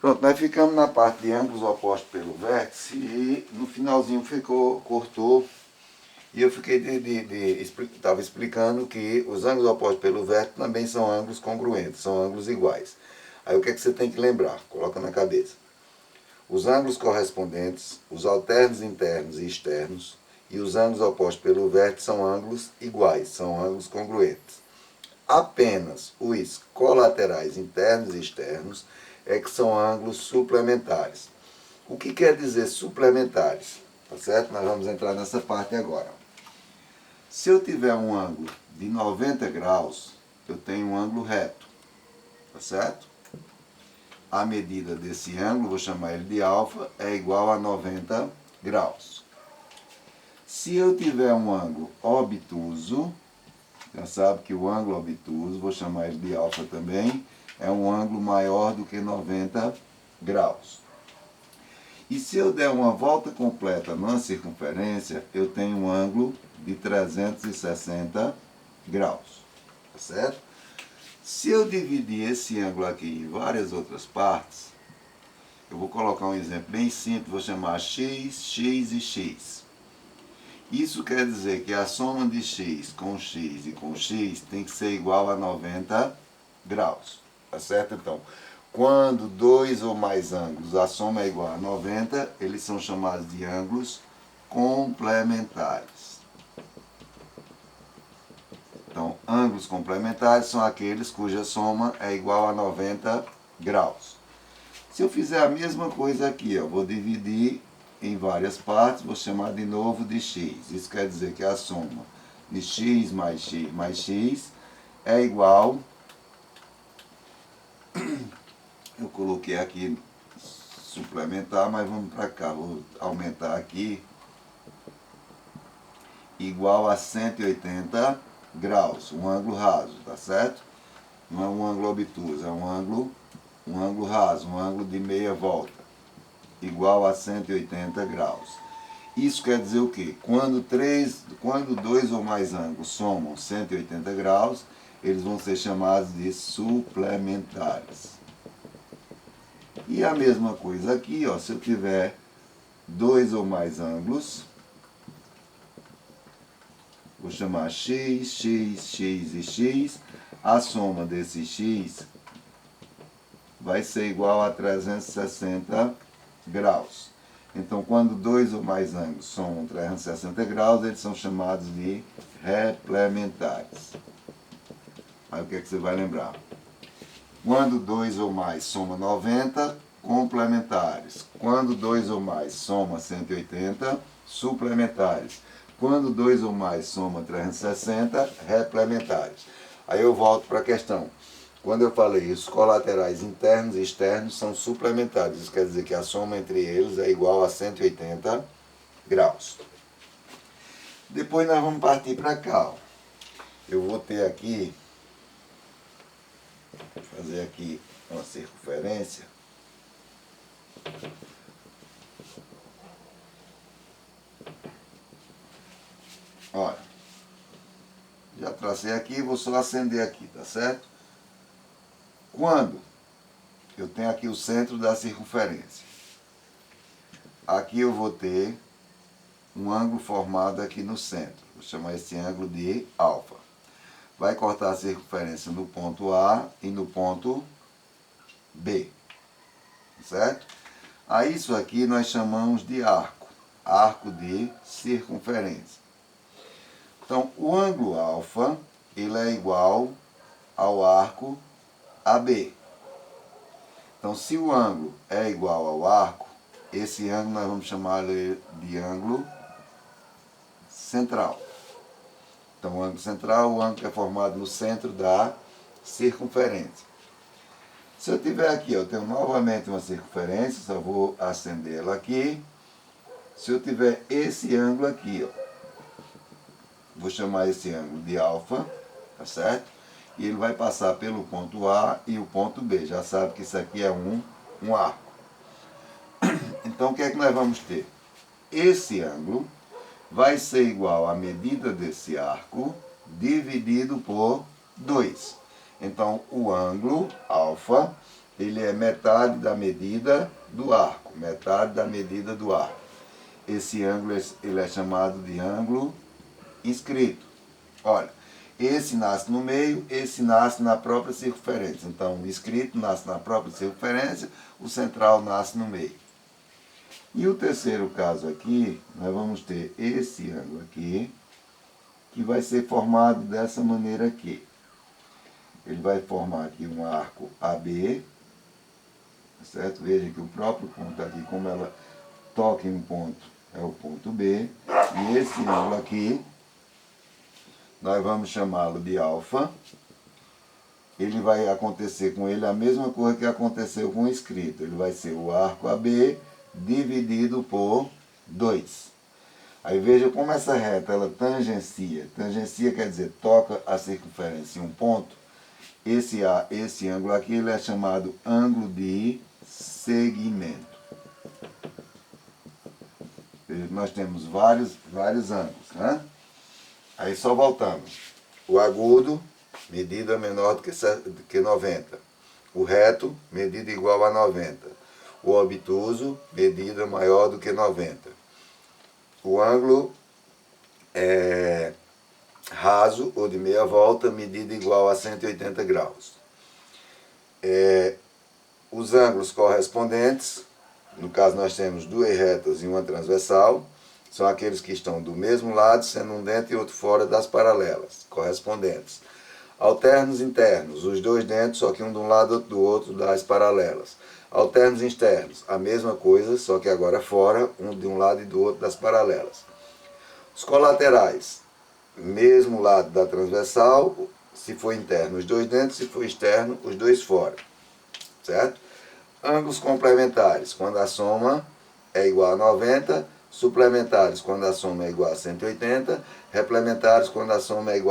Pronto, nós ficamos na parte de ângulos opostos pelo vértice e no finalzinho cortou. E eu fiquei estava explicando que os ângulos opostos pelo vértice também são ângulos congruentes, são ângulos iguais. Aí o que é que você tem que lembrar? Coloca na cabeça. Os ângulos correspondentes, os alternos internos e externos, e os ângulos opostos pelo vértice são ângulos iguais, são ângulos congruentes. Apenas os colaterais internos e externos é que são ângulos suplementares. O que quer dizer suplementares? Tá certo? Nós vamos entrar nessa parte agora. Se eu tiver um ângulo de 90 graus, eu tenho um ângulo reto. Tá certo? A medida desse ângulo, vou chamar ele de alfa, é igual a 90 graus. Se eu tiver um ângulo obtuso, já sabe que o ângulo obtuso, vou chamar ele de alfa também, é um ângulo maior do que 90 graus. E se eu der uma volta completa numa circunferência, eu tenho um ângulo de 360 graus. Tá certo? Se eu dividir esse ângulo aqui em várias outras partes, eu vou colocar um exemplo bem simples, vou chamar x, x e x. Isso quer dizer que a soma de x e com x tem que ser igual a 90 graus. Tá certo? Então, quando dois ou mais ângulos, a soma é igual a 90, eles são chamados de ângulos complementares. Então, ângulos complementares são aqueles cuja soma é igual a 90 graus. Se eu fizer a mesma coisa aqui, eu vou dividir em várias partes, vou chamar de novo de x. Isso quer dizer que a soma de x mais x é igual... Eu coloquei aqui suplementar, mas vamos para cá, vou aumentar aqui, igual a 180 graus, um ângulo raso, tá certo? Não é um ângulo obtuso, é um ângulo raso, um ângulo de meia volta, igual a 180 graus. Isso quer dizer o quê? Quando dois ou mais ângulos somam 180 graus, eles vão ser chamados de suplementares. E a mesma coisa aqui, ó, se eu tiver dois ou mais ângulos, vou chamar x, x, x e x, a soma desse x vai ser igual a 360 graus. Então, quando dois ou mais ângulos somam 360 graus, eles são chamados de replementares. Aí o que é que você vai lembrar? Quando 2 ou mais soma 90, complementares. Quando 2 ou mais soma 180, suplementares. Quando 2 ou mais soma 360, replementares. Aí eu volto para a questão. Quando eu falei os colaterais internos e externos são suplementares. Isso quer dizer que a soma entre eles é igual a 180 graus. Depois nós vamos partir para cá. Ó. Eu vou ter aqui... fazer aqui uma circunferência. Olha, já tracei aqui, vou só acender aqui, tá certo? Quando eu tenho aqui o centro da circunferência, aqui eu vou ter um ângulo formado aqui no centro, vou chamar esse ângulo de alfa. Vai cortar a circunferência no ponto A e no ponto B, certo? A isso aqui nós chamamos de arco, arco de circunferência. Então, o ângulo alfa, ele é igual ao arco AB. Então, se o ângulo é igual ao arco, esse ângulo nós vamos chamar de ângulo central. Então, o ângulo central é o ângulo que é formado no centro da circunferência. Se eu tiver aqui, eu tenho novamente uma circunferência, só vou acendê-la aqui. Se eu tiver esse ângulo aqui, ó, vou chamar esse ângulo de alfa, tá certo? E ele vai passar pelo ponto A e o ponto B. Já sabe que isso aqui é um arco. Então, o que é que nós vamos ter? Esse ângulo vai ser igual à medida desse arco dividido por 2. Então, o ângulo alfa, ele é metade da medida do arco, metade da medida do arco. Esse ângulo ele é chamado de ângulo inscrito. Olha, esse nasce no meio, esse nasce na própria circunferência. Então, o inscrito nasce na própria circunferência, o central nasce no meio. E o terceiro caso aqui, nós vamos ter esse ângulo aqui, que vai ser formado dessa maneira aqui. Ele vai formar aqui um arco AB, certo? Veja que o próprio ponto aqui, como ela toca em um ponto, é o ponto B. E esse ângulo aqui, nós vamos chamá-lo de alfa. Ele vai acontecer com ele a mesma coisa que aconteceu com o inscrito. Ele vai ser o arco AB dividido por 2. Aí veja como essa reta ela tangencia. Tangencia quer dizer toca a circunferência em um ponto. Esse ângulo aqui ele é chamado ângulo de segmento. Nós temos vários ângulos, né? Aí só voltamos. O agudo, medida menor do que 90. O reto, medida igual a 90. O obtuso, medida maior do que 90. O ângulo raso ou de meia volta, medida igual a 180 graus. Os ângulos correspondentes, no caso nós temos duas retas e uma transversal, são aqueles que estão do mesmo lado, sendo um dentro e outro fora das paralelas, correspondentes. Alternos internos, os dois dentro, só que um de um lado outro do outro das paralelas. Alternos externos, a mesma coisa, só que agora fora, um de um lado e do outro das paralelas. Os colaterais, mesmo lado da transversal, se for interno, os dois dentro, se for externo, os dois fora. Certo? Ângulos complementares, quando a soma é igual a 90, suplementares, quando a soma é igual a 180, replementares, quando a soma é igual